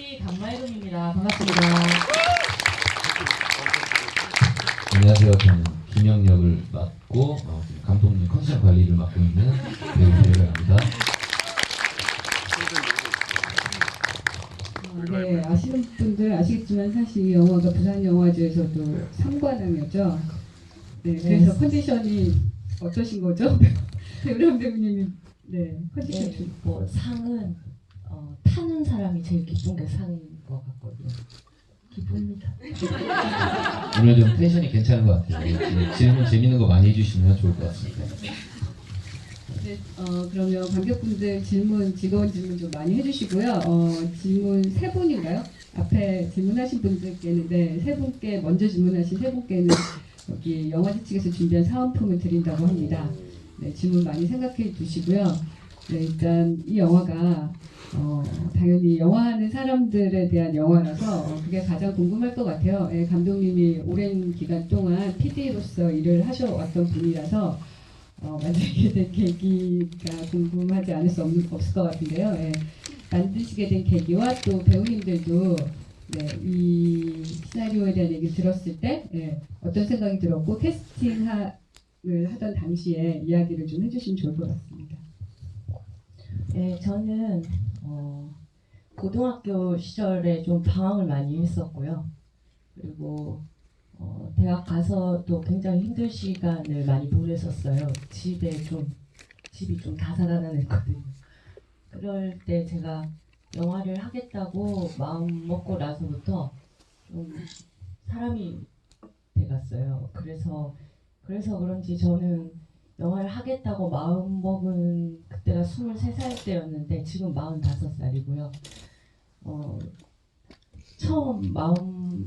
PD 강마이rum입니다. 반갑습니다. 안녕하세요. 저는 김영 역을 맡고 감독님 컨셉 관리를 맡고 있는 배우 배우입니다. 네, 아시는 분들 아시겠지만 사실 이 영화가 부산영화제에서도 상관왕이었죠. 네, 그래서 컨디션이 어떠신 거죠? 배우람 배우님이 네, 컨디션 네, 뭐 상은 타는 사람이 제일 기쁜 게 상인 것 같거든요. 기쁩니다. 오늘 좀 텐션이 괜찮은 것 같아요. 질문 재밌는 거 많이 해주시면 좋을 것 같습니다. 네, 그러면 관객분들 즐거운 질문 좀 많이 해주시고요. 질문 세 분인가요? 앞에 질문하신 분들께는 세 분께 먼저 질문하신 세 분께는 여기 영화제 측에서 준비한 사은품을 드린다고 합니다. 네, 질문 많이 생각해 두시고요. 네, 일단 이 영화가 당연히 영화하는 사람들에 대한 영화라서 그게 가장 궁금할 것 같아요. 예, 감독님이 오랜 기간 동안 PD로서 일을 하셔왔던 분이라서 만들게 된 계기가 궁금하지 않을 수 없을 것 같은데요. 예, 만드시게 된 계기와 또 배우님들도 네, 이 시나리오에 대한 얘기를 들었을 때 어떤 생각이 들었고 캐스팅을 하던 당시에 이야기를 좀 해주시면 좋을 것 같습니다. 네, 저는 고등학교 시절에 좀 방황을 많이 했었고요. 그리고 대학 가서도 굉장히 힘든 시간을 많이 보냈었어요. 집이 좀 다사다난했거든요. 그럴 때 제가 영화를 하겠다고 마음 먹고 나서부터 좀 사람이 돼갔어요. 그래서 그런지 저는 영화를 하겠다고 마음 먹은 그때가 23살 때였는데 지금 45살이고요. 처음 마음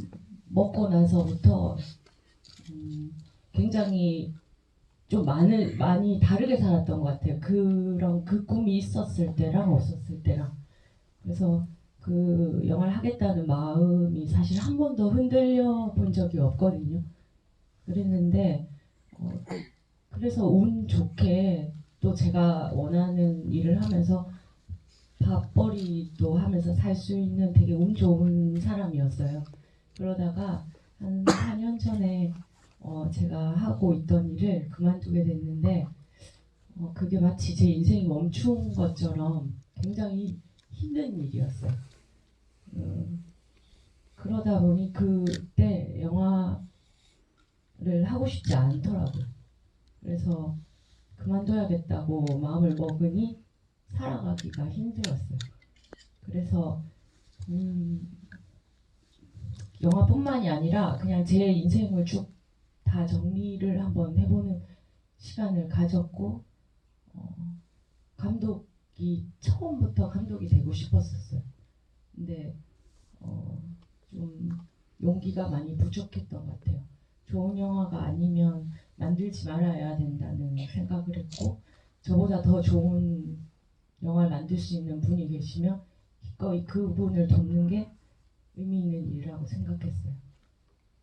먹고 나서부터 굉장히 좀 많이 다르게 살았던 것 같아요. 그 꿈이 있었을 때랑 없었을 때랑. 그래서 그 영화를 하겠다는 마음이 사실 한 번도 흔들려 본 적이 없거든요. 그랬는데 그래서 운 좋게 또 제가 원하는 일을 하면서 밥벌이도 하면서 살 수 있는 되게 운 좋은 사람이었어요. 그러다가 한 4년 전에 제가 하고 있던 일을 그만두게 됐는데 그게 마치 제 인생이 멈춘 것처럼 굉장히 힘든 일이었어요. 그러다 보니 그때 영화를 하고 싶지 않더라고요. 그래서 그만둬야겠다고 마음을 먹으니 살아가기가 힘들었어요. 그래서 영화뿐만이 아니라 그냥 제 인생을 쭉 다 정리를 한번 해보는 시간을 가졌고 처음부터 감독이 되고 싶었었어요. 근데 좀 용기가 많이 부족했던 것 같아요. 좋은 영화가 아니면 만들지 말아야 된다는 생각을 했고 저보다 더 좋은 영화를 만들 수 있는 분이 계시면 기꺼이 그분을 돕는 게 의미 있는 일이라고 생각했어요.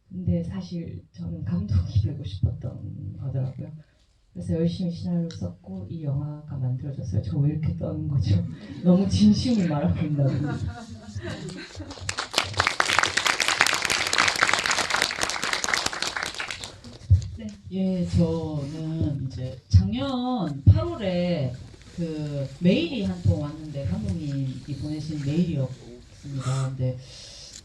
근데 사실 저는 감독이 되고 싶었던 거더라고요. 그래서 열심히 시나리오 썼고 이 영화가 만들어졌어요. 저 왜 이렇게 떠는 거죠? 너무 진심을 말하고 있나 보네요. 예, 저는 이제 작년 8월에 그 메일이 한 통 왔는데 감독님이 보내신 메일이었습니다. 근데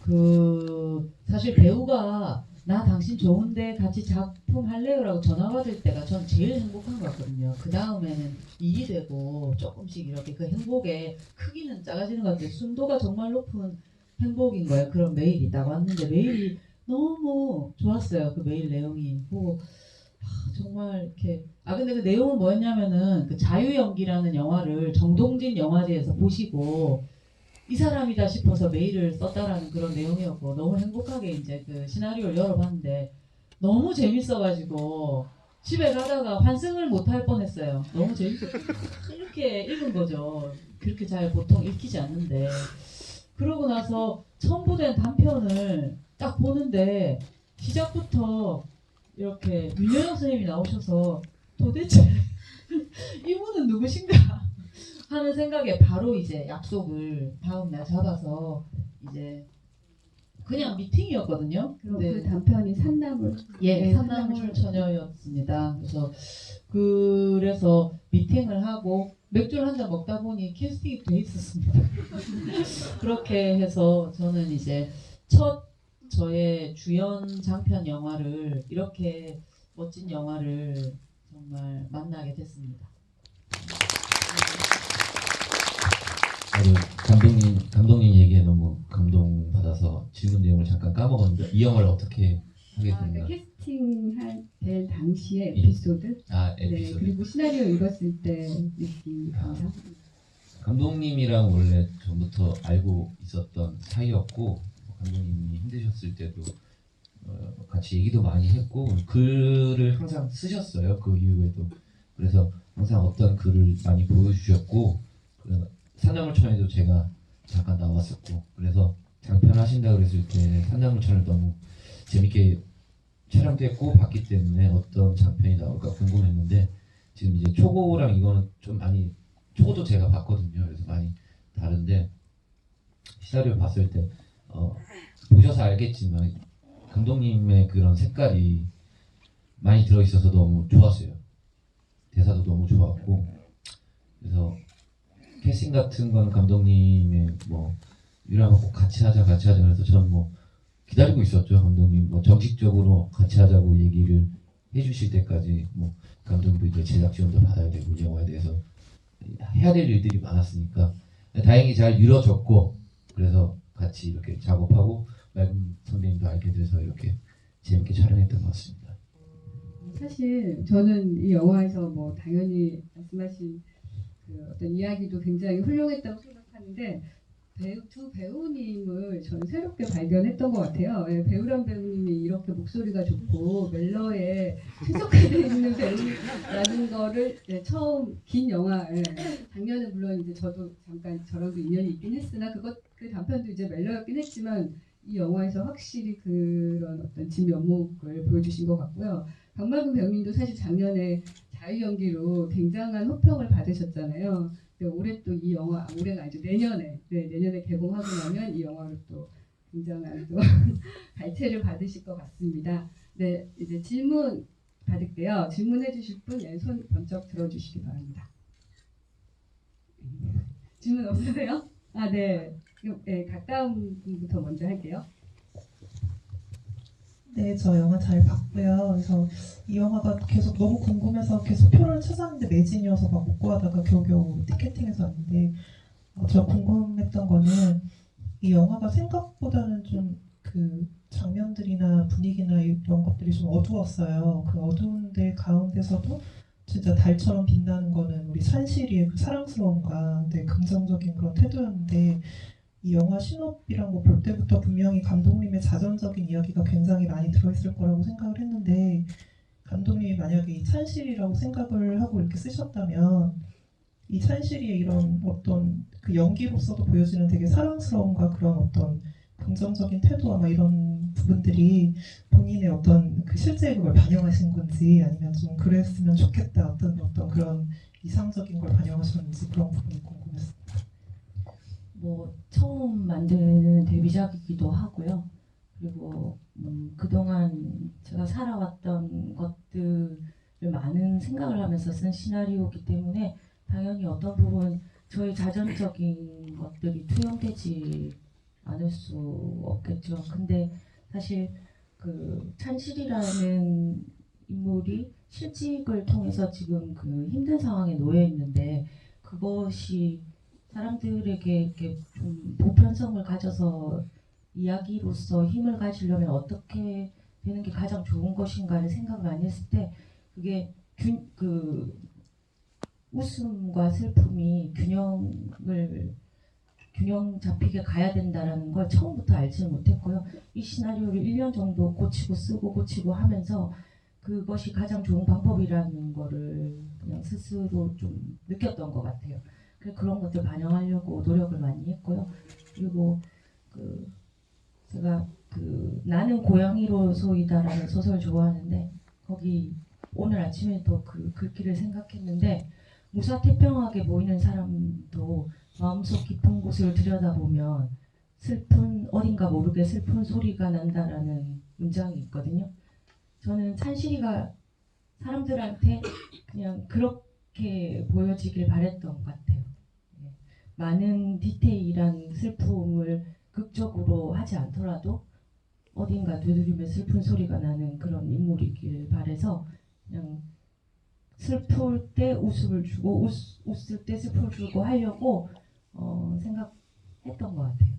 그 사실 배우가 나 당신 좋은데 같이 작품 할래요라고 전화 받을 때가 전 제일 행복한 것 같거든요. 그 다음에는 일이 되고 조금씩 이렇게 그 행복의 크기는 작아지는 것 같아요. 순도가 정말 높은 행복인 거예요. 그런 메일이 딱 왔는데 메일이 너무 좋았어요. 그 메일 내용이 보고 정말 이렇게 근데 그 내용은 뭐였냐면은 그 자유연기라는 영화를 정동진 영화제에서 보시고 이 사람이다 싶어서 메일을 썼다라는 그런 내용이었고 너무 행복하게 이제 그 시나리오를 열어봤는데 너무 재밌어가지고 집에 가다가 환승을 못할 뻔했어요. 너무 재밌어. 이렇게 읽은 거죠. 그렇게 잘 보통 읽히지 않는데 그러고 나서 첨부된 단편을 딱 보는데 시작부터 이렇게 윤여정 선생님이 나오셔서 도대체 이분은 누구신가 하는 생각에 바로 이제 약속을 다음날 잡아서 이제 그냥 미팅이었거든요. 그럼 근데 그 단편이 산나물. 예, 네, 산나물 처녀였습니다. 그래서 미팅을 하고 맥주를 한 잔 먹다 보니 캐스팅이 돼 있었습니다. 그렇게 해서 저는 이제 첫 저의 주연 장편 영화를 이렇게 멋진 영화를 정말 만나게 됐습니다. 감독님 얘기에 너무 감동받아서 질문 내용을 잠깐 까먹었는데 이 영화를 어떻게 하게 그러니까 됐나? 캐스팅할 될 당시의 에피소드. 네, 에피소드. 그리고 시나리오 읽었을 때 느낌 감상. 감독님이랑 원래 전부터 알고 있었던 사이였고 감독님이 힘드셨을 때도 같이 얘기도 많이 했고 글을 항상 쓰셨어요. 그 이후에도. 그래서 항상 어떤 글을 많이 보여주셨고 산나물천에도 제가 잠깐 나왔었고 그래서 장편 하신다 그랬을 때 산나물천을 너무 재밌게 촬영됐고 봤기 때문에 어떤 장편이 나올까 궁금했는데 지금 이제 초고랑 이거는 좀 많이 초고도 제가 봤거든요. 그래서 많이 다른데 시나리오 봤을 때 보셔서 알겠지만 감독님의 그런 색깔이 많이 들어있어서 너무 좋았어요. 대사도 너무 좋았고 그래서 캐스팅 같은 건 감독님의 뭐 유랑 꼭 같이 하자 그래서 저는 뭐 기다리고 있었죠. 감독님 뭐 정식적으로 같이 하자고 얘기를 해주실 때까지 뭐 감독님도 이제 제작 지원도 받아야 되고 이 영화에 대해서 해야 될 일들이 많았으니까 다행히 잘 이루어졌고 그래서 같이 이렇게 작업하고 맑은 선배님도 알게 돼서 이렇게 재밌게 촬영했던 것 같습니다. 사실 저는 이 영화에서 뭐 당연히 말씀하신 그 어떤 이야기도 굉장히 훌륭했다고 생각하는데 두 배우님을 저는 새롭게 발견했던 것 같아요. 예, 배우란 배우님이 이렇게 목소리가 좋고 멜로에 최적화되어 있는 배우라는 거를 처음 긴 영화, 작년에 물론 이제 저도 잠깐 저랑도 인연이 있긴 했으나 그 단편도 이제 멜로였긴 했지만 이 영화에서 확실히 그런 어떤 진면목을 보여주신 것 같고요. 박마근 배우님도 사실 작년에 자유연기로 굉장한 호평을 받으셨잖아요. 올해 또 이 영화, 올해가 아니죠. 내년에 개봉하고 나면 이 영화로 또 굉장한 또 발췌를 받으실 것 같습니다. 네, 이제 질문 받을게요. 질문해 주실 분, 손 번쩍 들어주시기 바랍니다. 질문 없으세요? 아, 네. 네, 가까운 분부터 먼저 할게요. 네, 저 영화 잘 봤고요. 그래서 이 영화가 계속 너무 궁금해서 계속 표를 찾았는데 매진이어서 막 못 구하다가 겨우겨우 티켓팅해서 왔는데 저 궁금했던 거는 이 영화가 생각보다는 좀 그 장면들이나 분위기나 이런 것들이 좀 어두웠어요. 그 어두운데 가운데서도 진짜 달처럼 빛나는 거는 우리 산실이의 그 사랑스러움과 되게 긍정적인 그런 태도였는데 이 영화 신업이랑 뭐 볼 때부터 분명히 감독님의 자전적인 이야기가 굉장히 많이 들어있을 거라고 생각을 했는데 감독님이 만약에 이 찬실이라고 생각을 하고 이렇게 쓰셨다면 이 찬실이의 이런 어떤 그 연기로서도 보여지는 되게 사랑스러움과 그런 어떤 긍정적인 태도와 막 이런 부분들이 본인의 어떤 그 실제 그걸 반영하신 건지 아니면 좀 그랬으면 좋겠다 어떤 그런 이상적인 걸 반영하셨는지 그런 부분이 궁금했습니다. 뭐 처음 만드는 데뷔작이기도 하고요. 그리고 그동안 제가 살아왔던 것들을 많은 생각을 하면서 쓴 시나리오이기 때문에 당연히 어떤 부분 저의 자전적인 것들이 투영되지 않을 수 없겠죠. 근데 사실 그 찬실이라는 인물이 실직을 통해서 지금 그 힘든 상황에 놓여 있는데 그것이 사람들에게 이렇게 좀 보편성을 가져서 이야기로서 힘을 가지려면 어떻게 되는 게 가장 좋은 것인가를 생각을 많이 했을 때 그게 그 웃음과 슬픔이 균형 잡히게 가야 된다라는 걸 처음부터 알지 못했고요. 이 시나리오를 1년 정도 고치고 쓰고 고치고 하면서 그것이 가장 좋은 방법이라는 거를 그냥 스스로 좀 느꼈던 것 같아요. 그런 것들 반영하려고 노력을 많이 했고요. 그리고 제가 나는 고양이로소이다라는 소설 좋아하는데 거기 오늘 아침에도 그 글귀를 생각했는데 무사태평하게 보이는 사람도 마음속 깊은 곳을 들여다보면 슬픈 어딘가 모르게 슬픈 소리가 난다라는 문장이 있거든요. 저는 찬실이가 사람들한테 그냥 그렇게 보여지길 바랬던 것 같아요. 예. 많은 디테일한 슬픔을 극적으로 하지 않더라도 어딘가 두드리면 슬픈 소리가 나는 그런 인물이길 바래서 그냥 슬플 때 웃음을 주고 웃을 때 슬픔을 주고 하려고 생각했던 것 같아요.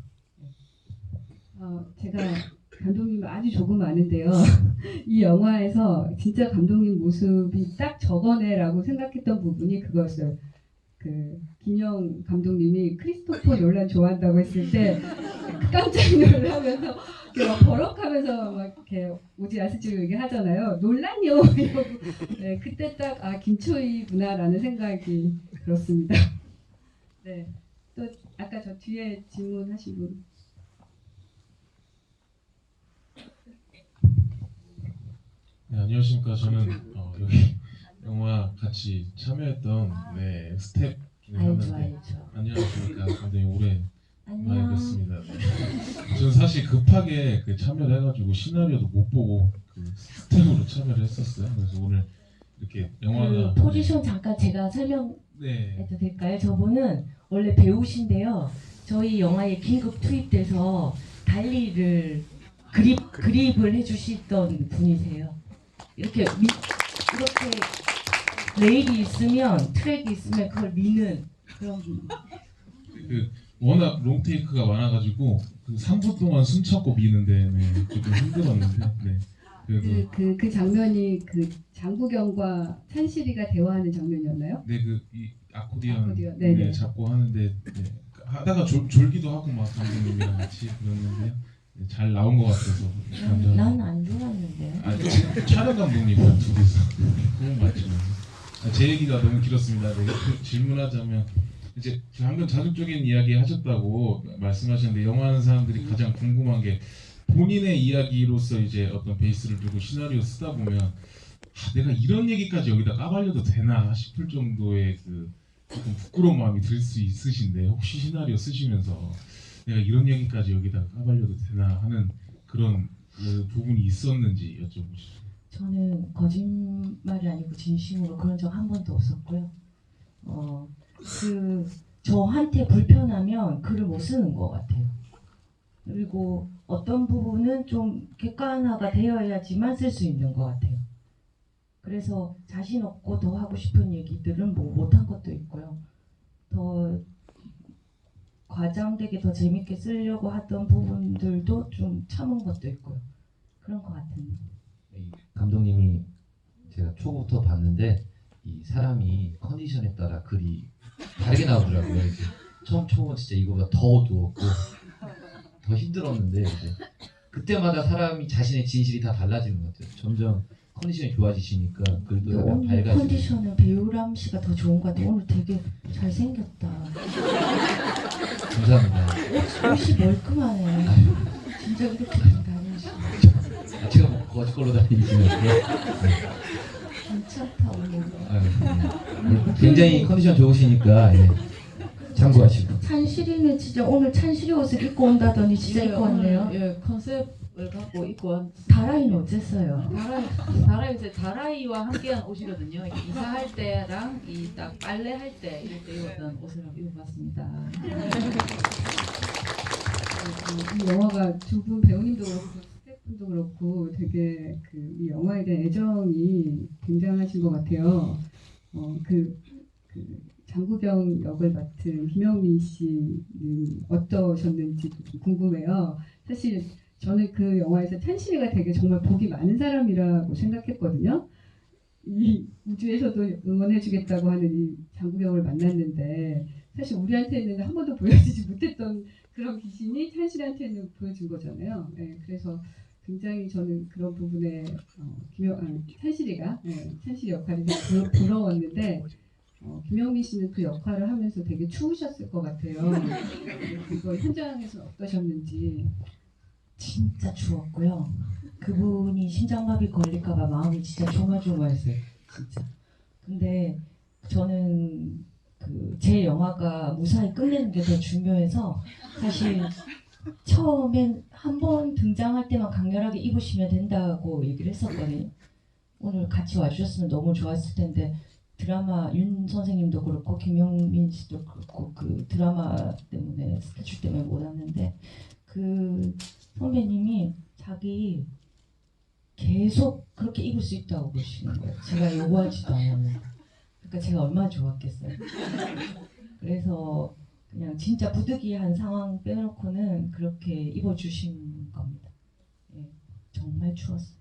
제가 감독님 아주 조금 아는데요. 이 영화에서 진짜 감독님 모습이 딱 저거네라고 생각했던 부분이 그거였어요. 그 김영 감독님이 크리스토퍼 놀란 좋아한다고 했을 때 깜짝 놀라면서 이렇게 막 버럭하면서 막 이렇게 오지 않을지 얘기하잖아요. 놀란요 이러고. 네, 그때 딱 김초희구나라는 생각이 들었습니다. 네, 또 아까 저 뒤에 질문하신 분. 네, 안녕하십니까. 저는 여기 영화 같이 참여했던 스텝 중에 알죠, 하나인데 알죠. 안녕하십니까. 굉장히 오래 많이 안녕. 뵙습니다. 네. 저는 사실 급하게 그 참여를 해가지고 시나리오도 못 보고 그 스텝으로 참여를 했었어요. 그래서 오늘 이렇게 영화가 그 포지션 잠깐 제가 설명해도 네, 될까요? 저분은 원래 배우신데요. 저희 영화에 긴급 투입돼서 달리를 그립을 해주시던 분이세요. 이렇게 레일이 있으면 트랙이 있으면 그걸 미는 그런 분. 그 워낙 롱테이크가 많아가지고 그 3분 동안 숨 참고 미는데 조금 힘들었는데 그래도 그 장면이 그 장국영과 찬실이가 대화하는 장면이었나요? 이 아코디언 네네. 잡고 하는데 하다가 졸기도 하고 막 감독님이랑 같이 그랬는데요. 잘 나온 것 같아서 난 안 좋았는데. 촬영 감독님이랑 둘이서 그런 거 맞죠. 제 얘기가 너무 길었습니다. 질문하자면 이제 방금 자극적인 이야기 하셨다고 말씀하셨는데 영화하는 사람들이 가장 궁금한 게 본인의 이야기로서 이제 어떤 베이스를 두고 시나리오 쓰다 보면 내가 이런 얘기까지 여기다 까발려도 되나 싶을 정도의 그 조금 부끄러운 마음이 들 수 있으신데 혹시 시나리오 쓰시면서 내가 이런 얘기까지 여기다 까발려도 되나 하는 그런 그 부분이 있었는지 여쭤보시죠. 저는 거짓말이 아니고 진심으로 그런 적 한 번도 없었고요. 저한테 불편하면 글을 못 쓰는 것 같아요. 그리고 어떤 부분은 좀 객관화가 되어야지만 쓸 수 있는 것 같아요. 그래서 자신 없고 더 하고 싶은 얘기들은 뭐 못한 것도 있고요. 더 과장되게 더 재밌게 쓰려고 하던 부분들도 좀 참은 것도 있고요. 그런 것 같은데. 이 감독님이 제가 초부터 봤는데 이 사람이 컨디션에 따라 글이 다르게 나오더라고요. 이제 처음 초는 진짜 이거보다 더 어두웠고 더 힘들었는데 이제 그때마다 사람이 자신의 진실이 다 달라지는 것 같아요. 점점 컨디션이 좋아지시니까 글도 약간 오늘 밝아지고. 컨디션은 배우람 씨가 더 좋은 것 같아요. 오늘 되게 잘생겼다. 감사합니다. 옷이 멀끔하네. 진짜 이렇게 다니시네. 제가 뭐 거짓걸로 다니시면 괜찮다 오늘. 굉장히 컨디션 좋으시니까 참고하시고. 찬실이는 진짜 오늘 찬실이 옷을 입고 온다더니 진짜 입고 왔네요. 예, 컨셉을 갖고 입고 왔. 다라이는 어땠어요? 다라이와 함께한 옷이거든요. 이사할 때랑 이 딱 빨래할 때 이럴 때 입었던 옷을 한번 입어봤습니다. 이 영화가 두 분 배우님도 그렇고 스태프분도 그렇고 되게 이 영화에 대한 애정이 굉장하신 것 같아요. 장국영 역을 맡은 김영민 씨는 어떠셨는지 좀 궁금해요. 사실 저는 그 영화에서 찬실이가 되게 정말 복이 많은 사람이라고 생각했거든요. 이 우주에서도 응원해주겠다고 하는 이 장국영을 만났는데 사실 우리한테는 한 번도 보여주지 못했던 그런 귀신이 찬실한테는 보여준 거잖아요. 네, 그래서 굉장히 저는 그런 부분에 찬실이가 찬실이 역할이 되게 부러웠는데 김영민 씨는 그 역할을 하면서 되게 추우셨을 것 같아요. 그거 현장에서 어떠셨는지. 진짜 추웠고요. 그분이 심장마비 걸릴까봐 마음이 진짜 조마조마했어요. 진짜. 근데 저는 제 영화가 무사히 끝내는 게 더 중요해서 사실 처음엔 한 번 등장할 때만 강렬하게 입으시면 된다고 얘기를 했었거든요. 오늘 같이 와주셨으면 너무 좋았을 텐데 드라마 윤 선생님도 그렇고 김영민 씨도 그렇고 그 드라마 때문에 스케줄 때문에 못 왔는데 그 선배님이 자기 계속 그렇게 입을 수 있다고 그러시는 거예요. 제가 요구하지도 않았는데. 그러니까 제가 얼마나 좋았겠어요. 그래서 그냥 진짜 부득이한 상황 빼놓고는 그렇게 입어주신 겁니다. 예, 정말 추웠어요.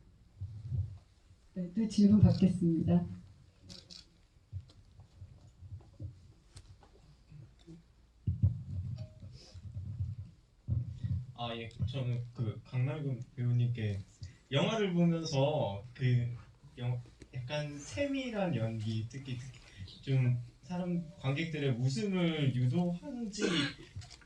네, 또 질문 받겠습니다. 아, 예. 저는 그 강남금 배우님께 영화를 보면서 그 약간 세밀한 연기, 특히 좀 사람 관객들의 웃음을 유도하는지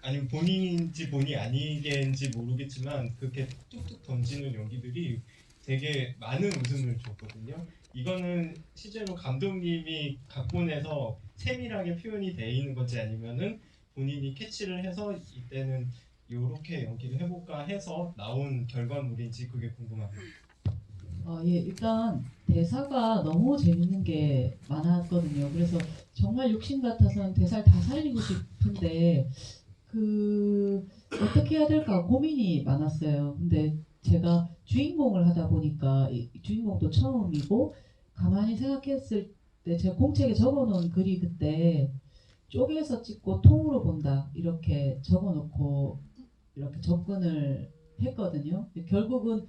아니면 본인인지 본인이 아니겠는지 모르겠지만 그렇게 뚝뚝 던지는 연기들이 되게 많은 웃음을 줬거든요. 이거는 실제로 감독님이 각본에서 세밀하게 표현이 돼 있는 건지 아니면은 본인이 캐치를 해서 이때는 요렇게 연기를 해볼까 해서 나온 결과물인지 그게 궁금합니다. 예, 일단 대사가 너무 재밌는 게 많았거든요. 그래서 정말 욕심 같아서는 대사를 다 살리고 싶은데 그 어떻게 해야 될까 고민이 많았어요. 근데 제가 주인공을 하다 보니까 이 주인공도 처음이고 가만히 생각했을 때 제가 공책에 적어놓은 글이 그때 쪼개서 찍고 통으로 본다 이렇게 적어놓고 이렇게 접근을 했거든요. 결국은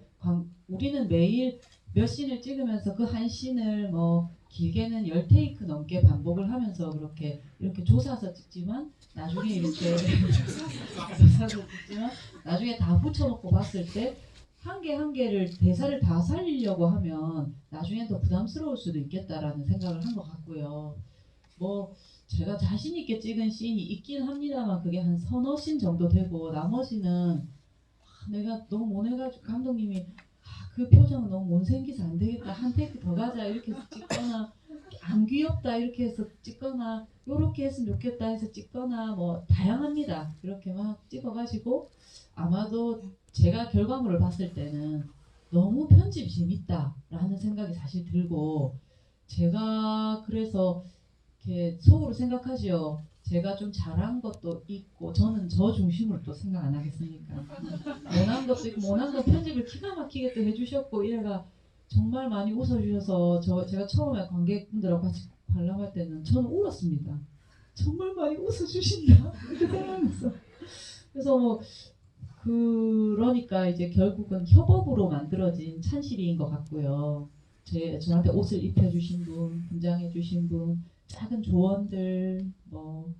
우리는 매일 몇 씬을 찍으면서 그 한 씬을 뭐 길게는 10테이크 넘게 반복을 하면서 그렇게 이렇게 조사서 찍지만 나중에 이렇게 조사서 찍지만 나중에 다 붙여놓고 봤을 때 한 개 한 개를 대사를 다 살리려고 하면 나중엔 더 부담스러울 수도 있겠다라는 생각을 한 것 같고요. 뭐 제가 자신 있게 찍은 씬이 있긴 합니다만 그게 한 서너 씬 정도 되고 나머지는 내가 너무 모내가지고 감독님이 그 표정은 너무 못생겨서 안 되겠다 한 테이크 더 가자 이렇게 해서 찍거나 안 귀엽다 이렇게 해서 찍거나 요렇게 했으면 좋겠다 해서 찍거나 뭐 다양합니다. 그렇게 막 찍어가지고 아마도 제가 결과물을 봤을 때는 너무 편집이 재밌다라는 생각이 사실 들고 제가 그래서 이렇게 속으로 생각하지요. 제가 좀 잘한 것도 있고 저는 저 중심으로 또 생각 안 하겠습니까? 못한 것도 있고 못한 거 편집을 기가 막히게 또 해주셨고 이래가 정말 많이 웃어주셔서 제가 처음에 관객분들하고 같이 관람할 때는 저는 울었습니다. 정말 많이 웃어주신다 이렇게 생각하면서 그래서 뭐 그러니까 이제 결국은 협업으로 만들어진 찬실이인 것 같고요. 저한테 옷을 입혀주신 분, 분장해주신 분, 작은 조언들, 뭐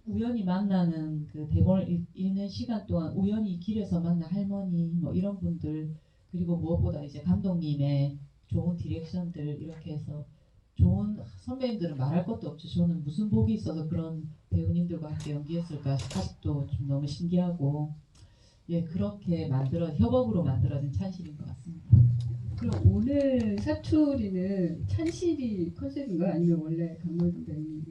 우연히 만나는 그 대본을 읽는 시간 동안 우연히 길에서 만난 할머니, 뭐 이런 분들 그리고 무엇보다 이제 감독님의 좋은 디렉션들 이렇게 해서 좋은 선배님들은 말할 것도 없죠. 저는 무슨 복이 있어서 그런 배우님들과 함께 연기했을까 아직도 좀 너무 신기하고 예 그렇게 협업으로 만들어진 찬실인 것 같습니다. 그럼 오늘 사투리는 찬실이 컨셉인가요? 아니면 원래 강남금 배우님이?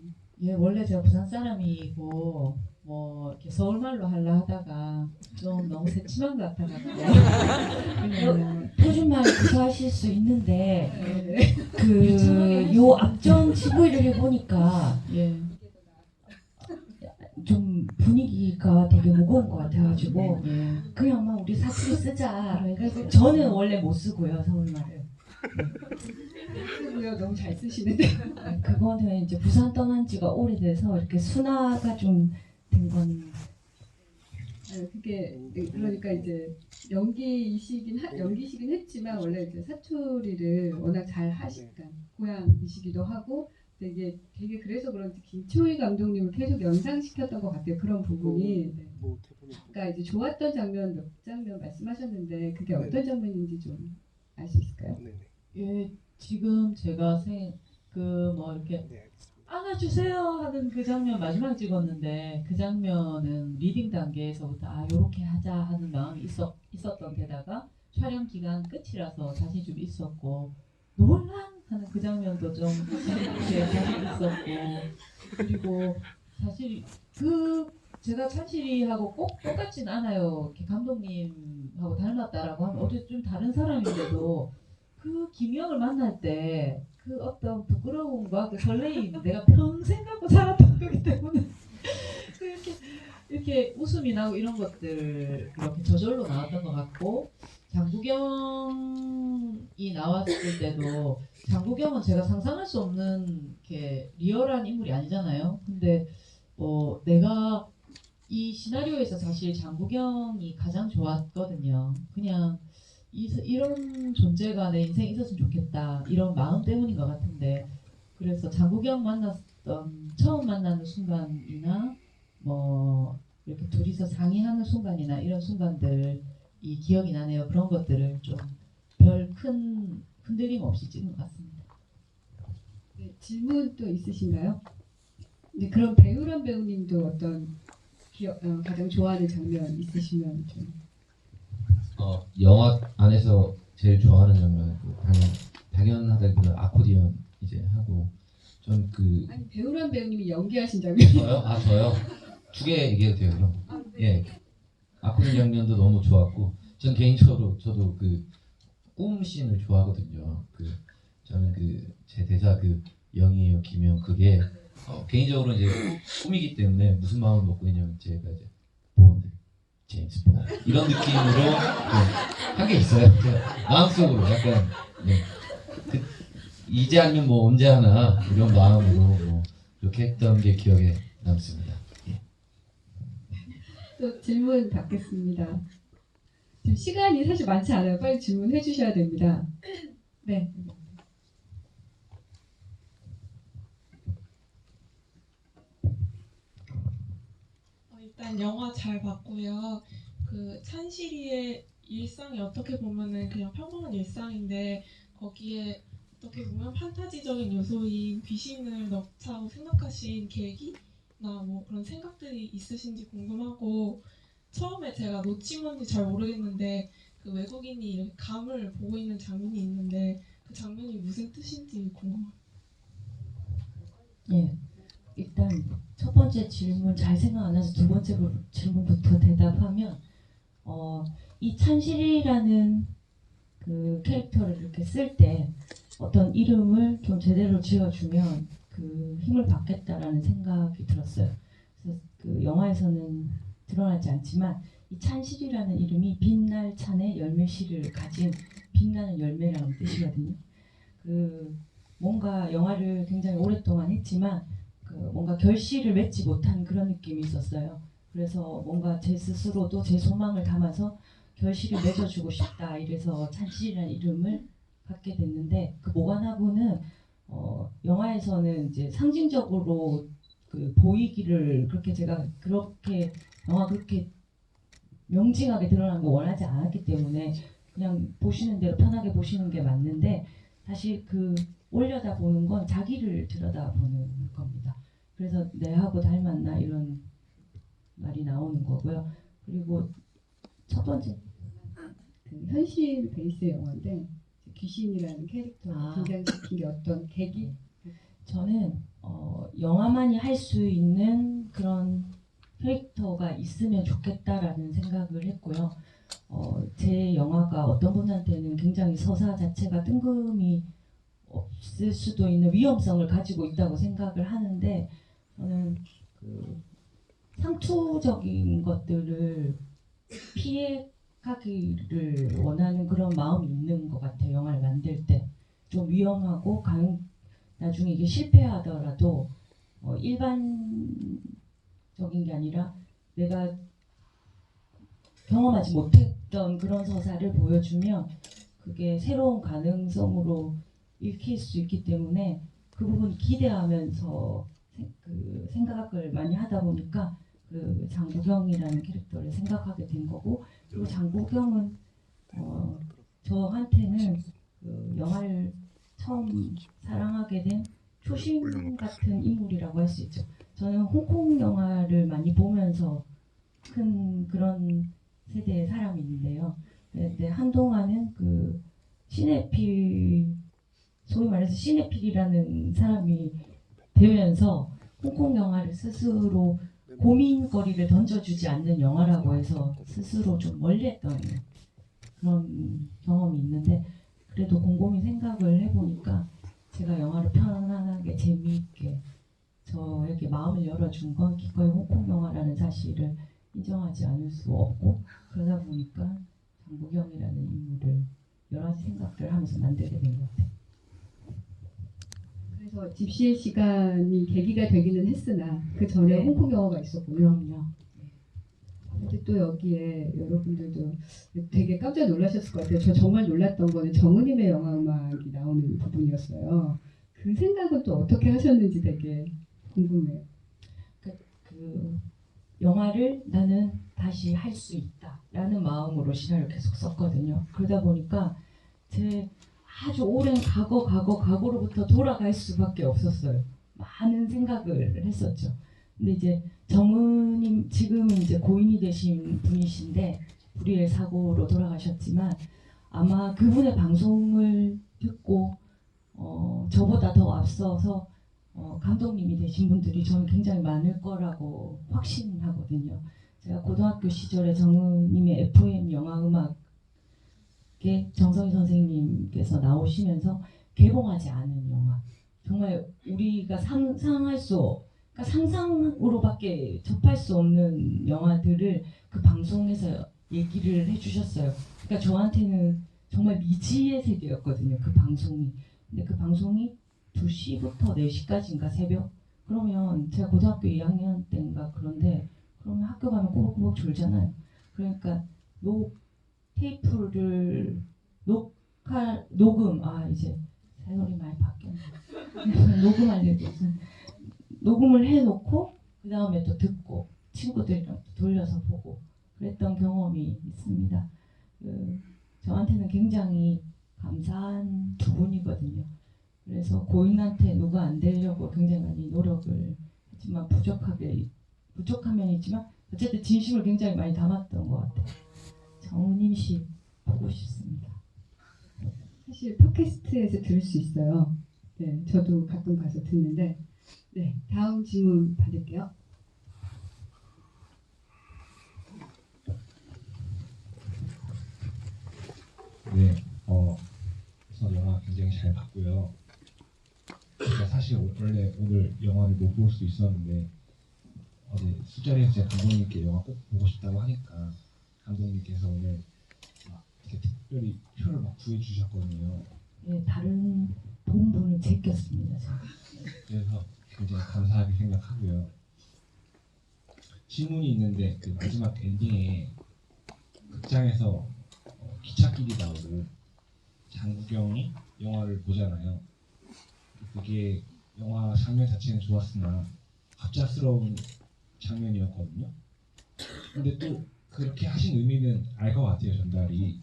예 원래 제가 부산 사람이고 뭐 이렇게 서울말로 하려 하다가 좀 너무 새침한 것 같아가지고 그냥 표준말 구사하실 수 있는데 네. 그 요 앞전 TV를 해보니까 예 좀 분위기가 되게 무거운 것 같아가지고 예. 그냥 막 우리 사투리 쓰자 해가지고 저는 원래 못 쓰고요 서울말을. 쓰고요. 너무 잘 쓰시는데. 그거는 이제 부산 떠난 지가 오래돼서 이렇게 순화가 좀 된 건. 그게 그러니까 이제 연기시긴 했지만 원래 이제 사투리를 워낙 잘 하시니까 고향이시기도 하고 되게 그래서 그런지 김초희 감독님을 계속 연상시켰던 것 같아요. 그런 부분이. 네. 아까 이제 좋았던 장면 몇 장면 말씀하셨는데 그게 어떤 장면인지 좀 알 수 있을까요? 예, 지금 제가 뭐 이렇게 안아주세요 하는 그 장면 마지막에 찍었는데 그 장면은 리딩 단계에서부터 요렇게 하자 하는 마음이 있었던 데다가 촬영 기간 끝이라서 자신이 좀 있었고 놀란 하는 그 장면도 좀 이렇게 자신 있었고 그리고 사실 그 제가 찬실이하고 꼭 똑같진 않아요. 이렇게 감독님하고 닮았다라고 하면 어디 좀 다른 사람인데도 그 김영을 만날 때 그 어떤 부끄러움과 그 설레임 내가 평생 갖고 살았던 거기 때문에 이렇게 웃음이 나고 이런 것들 이렇게 저절로 나왔던 것 같고 장국영이 나왔을 때도 장국영은 제가 상상할 수 없는 이렇게 리얼한 인물이 아니잖아요. 근데 내가 이 시나리오에서 사실 장국영이 가장 좋았거든요. 그냥 이런 존재가 내 인생에 있었으면 좋겠다 이런 마음 때문인 것 같은데 그래서 장국영 처음 만나는 순간이나 뭐 이렇게 둘이서 상의하는 순간이나 이런 순간들이 기억이 나네요. 그런 것들을 좀 별 큰 흔들림 없이 찍은 것 같습니다. 네, 질문 또 있으신가요? 네, 그럼 배우란 배우님도 어떤 가장 좋아하는 장면 있으시면 좀. 영화 안에서 제일 좋아하는 장면은 당연하다 그 아코디언 이제 하고 전 그 아니 배우란 배우님이 연기하신 장면. 저요? 2개 얘기해도 돼요 그럼? 예. 아코디언 장면도 너무 좋았고 전 개인적으로 저도 그 꿈씬을 좋아하거든요. 저는 제 대사 영이에요 김영 그게 개인적으로 이제 꿈이기 때문에 무슨 마음을 먹고 있냐면 제가 이제 본드 제임스 본 이런 느낌으로 한 게 있어요. 마음속으로 약간 이제 아니면 뭐 언제 하나 이런 마음으로 뭐 이렇게 했던 게 기억에 남습니다. 예. 또 질문 받겠습니다. 지금 시간이 사실 많지 않아요. 빨리 질문해 주셔야 됩니다. 네. 일단 영화 잘 봤고요. 그 찬실이의 일상이 어떻게 보면은 그냥 평범한 일상인데 거기에 어떻게 보면 판타지적인 요소인 귀신을 넣자고 생각하신 계기나 뭐 그런 생각들이 있으신지 궁금하고 처음에 제가 놓친 건지 잘 모르겠는데 그 외국인이 이렇게 감을 보고 있는 장면이 있는데 그 장면이 무슨 뜻인지 궁금해요. 예. 일단 첫 번째 질문 잘 생각 안 해서 두 번째 질문부터 대답하면 이 찬실이라는 그 캐릭터를 이렇게 쓸 때 어떤 이름을 좀 제대로 지어주면 그 힘을 받겠다라는 생각이 들었어요. 그래서 그 영화에서는 드러나지 않지만 이 찬실이라는 이름이 빛날 찬의 열매씨를 가진 빛나는 열매라는 뜻이거든요. 뭔가 영화를 굉장히 오랫동안 했지만 뭔가 결실을 맺지 못한 그런 느낌이 있었어요. 그래서 뭔가 제 스스로도 제 소망을 담아서 결실을 맺어주고 싶다 이래서 찬실이라는 이름을 갖게 됐는데 그 모관하부는 영화에서는 이제 상징적으로 보이기를 영화 그렇게 명징하게 드러나는 거 원하지 않았기 때문에 그냥 보시는 대로 편하게 보시는 게 맞는데 사실 올려다 보는 건 자기를 들여다보는 겁니다. 그래서 내하고 닮았나 이런 말이 나오는 거고요. 그리고 첫 번째 현실 베이스의 영화인데 귀신이라는 캐릭터를 등장시킨 게 어떤 계기? 저는 영화만이 할 수 있는 그런 캐릭터가 있으면 좋겠다라는 생각을 했고요. 제 영화가 어떤 분한테는 굉장히 서사 자체가 뜬금이 없을 수도 있는 위험성을 가지고 있다고 생각을 하는데 저는 상투적인 것들을 피해가기를 원하는 그런 마음이 있는 것 같아요. 영화를 만들 때 좀 위험하고 나중에 이게 실패하더라도 일반적인 게 아니라 내가 경험하지 못했던 그런 서사를 보여주면 그게 새로운 가능성으로 읽힐 수 있기 때문에 그 부분 기대하면서 생각을 많이 하다 보니까 장국영이라는 캐릭터를 생각하게 된 거고 그리고 장국영은 저한테는 영화를 처음 사랑하게 된 초심 같은 인물이라고 할 수 있죠. 저는 홍콩 영화를 많이 보면서 큰 그런 세대의 사람인데요. 근데 한동안은 소위 말해서 시네필이라는 사람이 되면서 홍콩 영화를 스스로 고민거리를 던져주지 않는 영화라고 해서 스스로 좀 멀리했던 그런 경험이 있는데 그래도 곰곰이 생각을 해보니까 제가 영화를 편안하게 재미있게 저에게 마음을 열어준 건 기꺼이 홍콩 영화라는 사실을 인정하지 않을 수 없고 그러다 보니까 장국영이라는 인물을 여러 가지 생각들을 하면서 만들게 된 것 같아요. 그래서 집시의 시간이 계기가 되기는 했으나 그 전에 네. 홍콩 영화가 있었군요. 그럼요. 근데 또 여기에 여러분들도 되게 깜짝 놀라셨을 것 같아요. 저 정말 놀랐던 거는 정은임의 영화 음악이 나오는 부분이었어요. 그 생각은 또 어떻게 하셨는지 되게 궁금해요. 그 영화를 나는 다시 할 수 있다라는 마음으로 시나리오를 계속 썼거든요. 그러다 보니까 제 아주 오랜 과거로부터 돌아갈 수밖에 없었어요. 많은 생각을 했었죠. 근데 이제 정은님 지금은 이제 고인이 되신 분이신데 불의의 사고로 돌아가셨지만 아마 그분의 방송을 듣고 저보다 더 앞서서 감독님이 되신 분들이 저는 굉장히 많을 거라고 확신하거든요. 제가 고등학교 시절에 정은님의 FM 영화음악에 정성희 선생님께서 나오시면서 개봉하지 않은 영화, 정말 우리가 그러니까 상상으로밖에 접할 수 없는 영화들을 그 방송에서 얘기를 해주셨어요. 그러니까 저한테는 정말 미지의 세계였거든요. 그 방송이. 근데 그 방송이 2시부터 4시까지인가 새벽? 그러면 제가 고등학교 2학년 때인가 그런데 그러면 학교 가면 꼬박꼬박 졸잖아요. 그러니까 테이프를 녹음 이제 세월이 많이 바뀌었네. 녹음하려고 녹음을 해놓고 그 다음에 또 듣고 친구들이랑 또 돌려서 보고 그랬던 경험이 있습니다. 저한테는 굉장히 감사한 두 분이거든요. 그래서 고인한테 누가 안 되려고 굉장히 많이 노력을 했지만 부족한 면이 있지만 어쨌든 진심을 굉장히 많이 담았던 것 같아요. 정은임 씨 보고 싶습니다. 사실 팟캐스트에서 들을 수 있어요. 네, 저도 가끔 가서 듣는데 네, 다음 질문 받을게요. 네, 우선 영화 굉장히 잘 봤고요. 제가 사실 원래 오늘 영화를 못 볼 수 있었는데 어제 술자리에서 제가 감독님께 영화 꼭 보고 싶다고 하니까 감독님께서 오늘 막 이렇게 특별히 표를 막 구해주셨거든요. 네, 다른 본분을 제꼈습니다. 제가. 그래서 굉장히 감사하게 생각하고요. 질문이 있는데 그 마지막 엔딩에 극장에서 기찻길이 나오고 장국영이 영화를 보잖아요. 그게 영화 장면 자체는 좋았으나 갑작스러운 장면이었거든요. 근데 또 그렇게 하신 의미는 알 것 같아요, 전달이.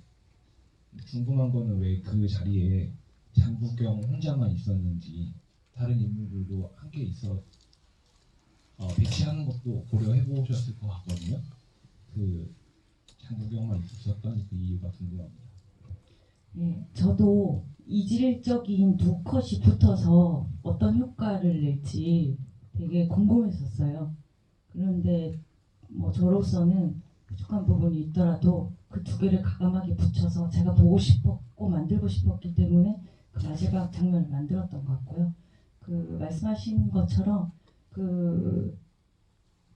궁금한 거는 왜 그 자리에 장국영 혼자만 있었는지 다른 인물들도 함께 있어 배치하는 것도 고려해 보셨을 것 같거든요. 그 장국영만 있었던 그 이유가 궁금합니다. 네, 저도 이질적인 두 컷이 붙어서 어떤 효과를 낼지 되게 궁금했었어요. 그런데 뭐 저로서는 부족한 부분이 있더라도 그 두 개를 가감하게 붙여서 제가 보고 싶었고 만들고 싶었기 때문에 그 마지막 장면을 만들었던 것 같고요. 그 말씀하신 것처럼 그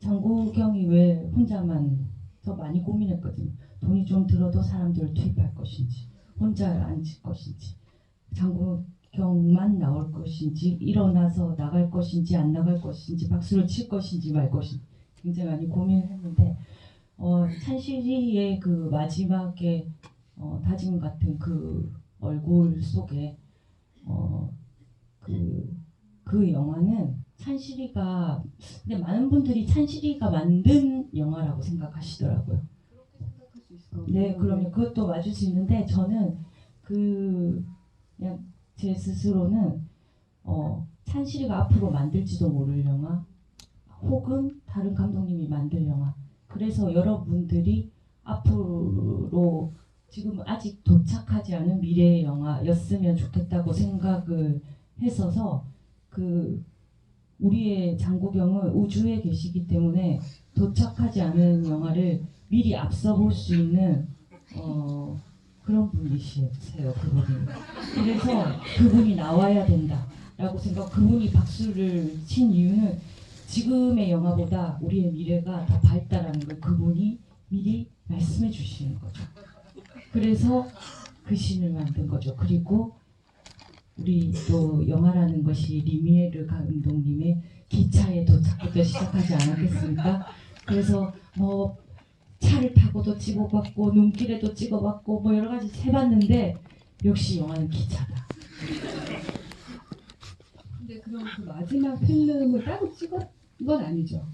장국영이 왜 혼자만 더 많이 고민했거든요. 돈이 좀 들어도 사람들을 투입할 것인지 혼자 앉을 것인지 장국영만 나올 것인지 일어나서 나갈 것인지 안 나갈 것인지 박수를 칠 것인지 말 것인지 굉장히 많이 고민을 했는데 찬실이의 그 마지막에 다짐 같은 그 얼굴 속에 그 영화는 찬실이가 근데 많은 분들이 찬실이가 만든 영화라고 생각하시더라고요. 생각할 수 있을 것 네, 같아요. 그럼요. 그것도 맞을 수 있는데 저는 그냥 제 스스로는 찬실이가 앞으로 만들지도 모를 영화 혹은 다른 감독님이 만들 영화. 그래서 여러분들이 앞으로 지금 아직 도착하지 않은 미래의 영화였으면 좋겠다고 생각을 했어서 그 우리의 장국영은 우주에 계시기 때문에 도착하지 않은 영화를 미리 앞서 볼 수 있는 그런 분이세요, 그분이. 그래서 그분이 나와야 된다라고 생각. 그분이 박수를 친 이유는 지금의 영화보다 우리의 미래가 더 밝다라는 걸 그분이 미리 말씀해 주시는 거죠. 그래서 그 신을 만든 거죠. 그리고 우리 또 영화라는 것이 리미에르 감독님의 기차의 도착부터 시작하지 않았겠습니까? 그래서 뭐 차를 타고도 찍어봤고 눈길에도 찍어봤고 뭐 여러 가지 해봤는데 역시 영화는 기차다. 근데 그럼 그 마지막 필름을 따로 찍은 건 아니죠?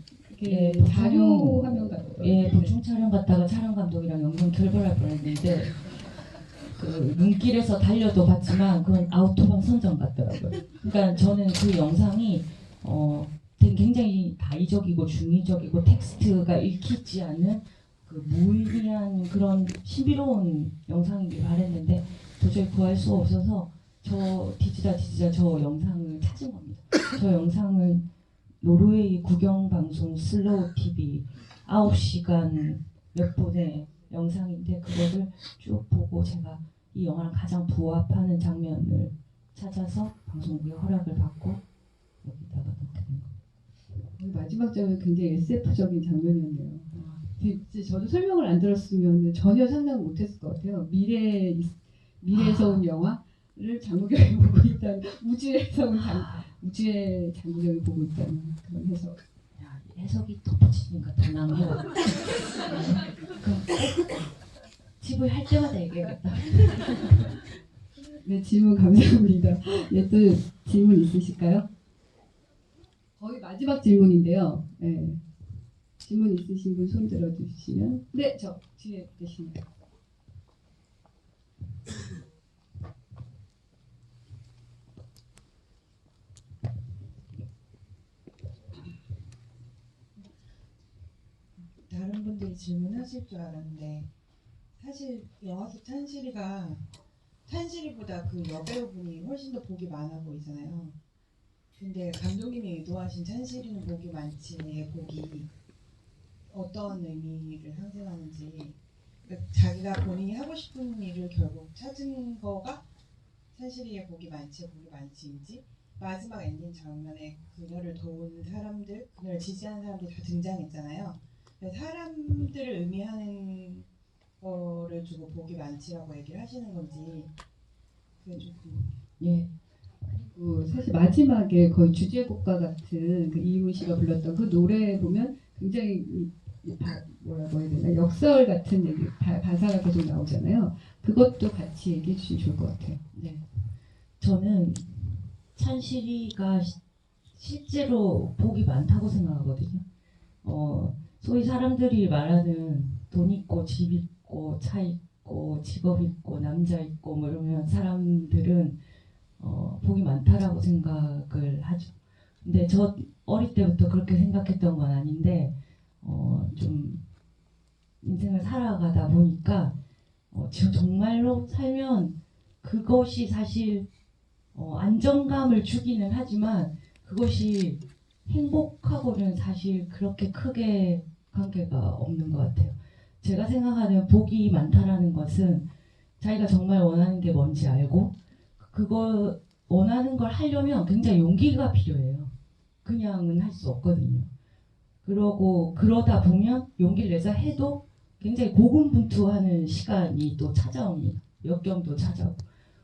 예, 이렇게 자료 화면 같은 거. 예, 보충 촬영 갔다가 촬영 감독이랑 연극 결별할 뻔했는데 그 눈길에서 달려도 봤지만 그건 아우토반 선정 같더라고요. 그러니까 저는 그 영상이 굉장히 다의적이고 중의적이고 텍스트가 읽히지 않는 그 무의미한 그런 신비로운 영상이길 바랬는데 도저히 구할 수 없어서 저 뒤지다 저 영상을 찾은 겁니다. 저 영상은 노르웨이 국영방송 슬로우 TV 9시간 몇 분의 영상인데 그거를 쭉 보고 제가 이 영화랑 가장 부합하는 장면을 찾아서 방송국에 허락을 받고 여기다가 넣게 된 거예요. 마지막 장면 굉장히 SF적인 장면이었네요. 저도 설명을 안 들었으면 전혀 상상을 못했을 것 같아요. 미래에서 온 영화를 장국영이 보고 있다는 우주의 장국영이 보고 있다는 그런 해석. 야, 해석이 덧붙이니까 더 나은 거 같아요. 집을 할 때마다 얘기해야겠다. 네, 질문 감사합니다. 네, 또 질문 있으실까요? 거의 마지막 질문인데요. 네. 질문 있으신 분 손 들어주시면. 네, 저 뒤에 계시네요. 다른 분들이 질문하실 줄 알았는데 사실 영화 속 찬실이보다 그 여배우분이 훨씬 더 복이 많아 보이잖아요. 근데 감독님이 의도하신 찬실이는 복이 많지의 복이 어떤 의미를 상징하는지, 그러니까 자기가 본인이 하고 싶은 일을 결국 찾은 거가 찬실이의 복이 많지인지, 마지막 엔딩 장면에 그녀를 도운 사람들, 그녀를 지지하는 사람들이 다 등장했잖아요. 사람들을 의미하는 거를 두고 복이 많지라고 얘기를 하시는 건지 그게 좀 궁금해요. 예. 그리고 사실 마지막에 거의 주제곡과 같은 그 이훈 씨가 불렀던 그 노래 보면 굉장히 뭐라고 해야 되나, 역설 같은 얘기, 가사가 계속 나오잖아요. 그것도 같이 얘기해 주시면 좋을 것 같아요. 네. 저는 찬실이가 실제로 복이 많다고 생각하거든요. 소위 사람들이 말하는 돈 있고 집 있고 차 있고 직업 있고 남자 있고 뭐 이러면 사람들은 복이 많다라고 생각을 하죠. 근데 저 어릴 때부터 그렇게 생각했던 건 아닌데 좀 인생을 살아가다 보니까 정말로 살면 그것이 사실 안정감을 주기는 하지만 그것이 행복하고는 사실 그렇게 크게 관계가 없는 것 같아요. 제가 생각하는 복이 많다라는 것은 자기가 정말 원하는 게 뭔지 알고 그거 원하는 걸 하려면 굉장히 용기가 필요해요. 그냥은 할 수 없거든요. 그러다 보면 용기를 내자 해도 굉장히 고군분투하는 시간이 또 찾아옵니다. 역경도 찾아오고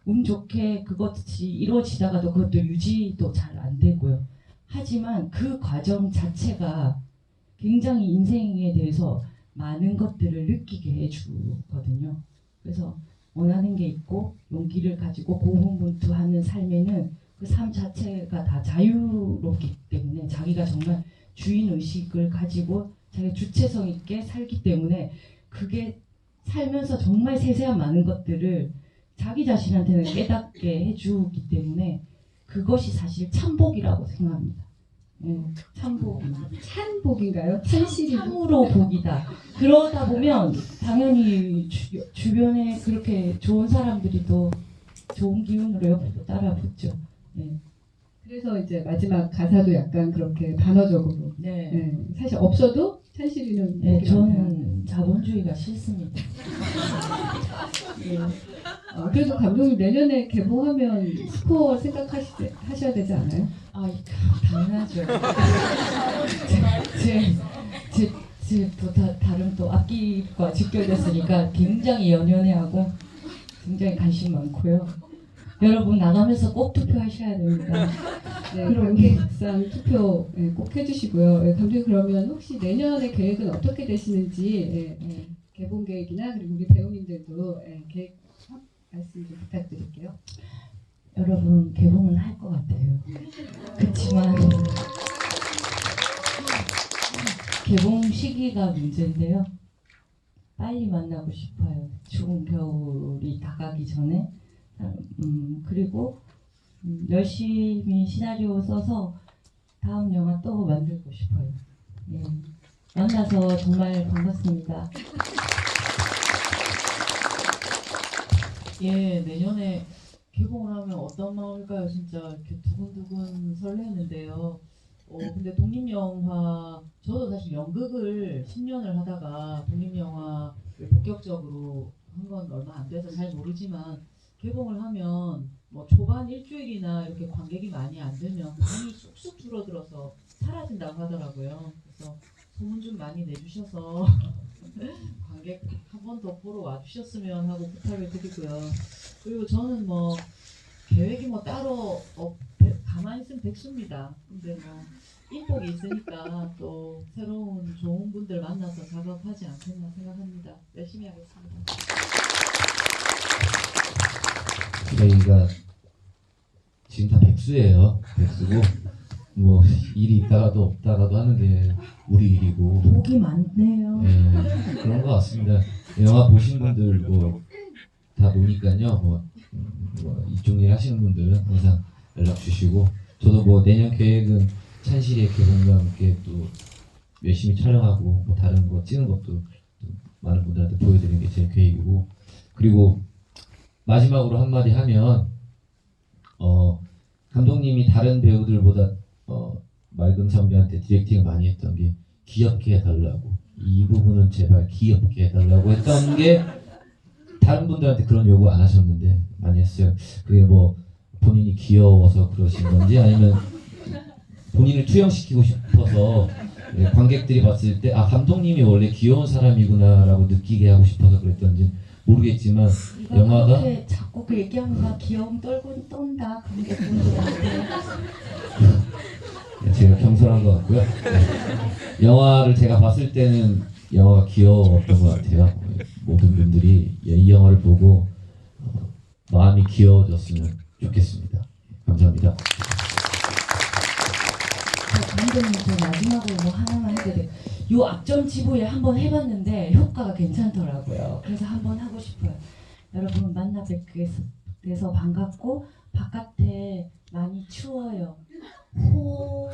운 좋게 그것이 이루어지다가도 그것도 유지도 잘 안 되고요. 하지만 그 과정 자체가 굉장히 인생에 대해서 많은 것들을 느끼게 해주거든요. 그래서 원하는 게 있고 용기를 가지고 고군분투하는 삶에는 그 삶 자체가 다 자유롭기 때문에 자기가 정말 주인의식을 가지고 자기가 주체성 있게 살기 때문에 그게 살면서 정말 세세한 많은 것들을 자기 자신한테는 깨닫게 해주기 때문에 그것이 사실 참복이라고 생각합니다. 참복입니다. 찬복인가요? 찬실이 참으로 복이다. 그러다 보면 당연히 주변에 그렇게 좋은 사람들이 또 좋은 기운으로 옆으로 따라 붙죠. 네. 그래서 이제 마지막 가사도 약간 그렇게 반어적으로. 네. 네, 사실 없어도 찬실이는 네, 복이 많다. 저는 자본주의가 싫습니다. 예. 그래도 감독님 내년에 개봉하면 스코어 생각하셔야 되지 않아요? 아, 당연하죠. 또 다른 또 악기과 직결됐으니까 굉장히 연연해하고 굉장히 관심 많고요. 여러분 나가면서 꼭 투표하셔야 됩니다. 네, 관객상 투표 꼭 해주시고요. 감독님 그러면 혹시 내년에 계획은 어떻게 되시는지 개봉 계획이나 그리고 우리 배우님들도 계획 말씀 좀 부탁드릴게요. 여러분 개봉은 할 것 같아요. 그렇지만 개봉 시기가 문제인데요. 빨리 만나고 싶어요. 추운 겨울이 다가기 전에. 그리고 열심히 시나리오 써서 다음 영화 또 만들고 싶어요. 예. 만나서 정말 반갑습니다. 예, 내년에 개봉을 하면 어떤 마음일까요? 진짜 이렇게 두근두근 설레는데요. 근데 독립영화, 저도 사실 연극을 10년을 하다가 독립영화를 본격적으로 한 건 얼마 안 돼서 잘 모르지만 개봉을 하면 뭐 초반 일주일이나 이렇게 관객이 많이 안 들면 많이 쑥쑥 줄어들어서 사라진다고 하더라고요. 그래서 소문 좀 많이 내주셔서 관객 한 번 더 보러 와주셨으면 하고 부탁을 드리고요. 그리고 저는 뭐 계획이 뭐 따로 가만히 있으면 백수입니다. 근데 뭐 인복이 있으니까 또 새로운 좋은 분들 만나서 작업하지 않겠나 생각합니다. 열심히 하겠습니다. 저희가 지금 다 백수예요. 백수고 뭐 일이 있다가도 없다가도 하는 게 우리 일이고. 복이 많네요. 네, 그런 것 같습니다. 영화 보신 분들 뭐 다 보니까요. 뭐 이쪽 일 하시는 분들은 항상 연락 주시고, 저도 뭐 내년 계획은 찬실이의 개봉과 함께 또 열심히 촬영하고 뭐 다른 거 찍는 것도 또 많은 분들한테 보여드리는 게 제 계획이고, 그리고 마지막으로 한마디 하면 감독님이 다른 배우들보다 맑은 선배한테 디렉팅을 많이 했던 게 귀엽게 해달라고, 이 부분은 제발 귀엽게 해달라고 했던 게 다른 분들한테 그런 요구 안 하셨는데 많이 했어요. 그게 뭐 본인이 귀여워서 그러신 건지 아니면 본인을 투영시키고 싶어서 관객들이 봤을 때 아, 감독님이 원래 귀여운 사람이구나 라고 느끼게 하고 싶어서 그랬던지 모르겠지만 영화가 그렇게 자꾸 그 얘기하면서 귀여움 떨고 떤다 관객분들한테. 제가 겸손한 것 같고요. 영화를 제가 봤을 때는 영화가 귀여웠던 것 같아요. 모든 분들이 이 영화를 보고 마음이 귀여워졌으면 좋겠습니다. 감사합니다. 감독님 저 마지막으로 뭐 하나만 해드릴게요. 요 앞전 지부에 한번 해봤는데 효과가 괜찮더라고요. 그래서 한번 하고 싶어요. 여러분 만나 뵙게 돼서 반갑고 바깥에 많이 추워요. 호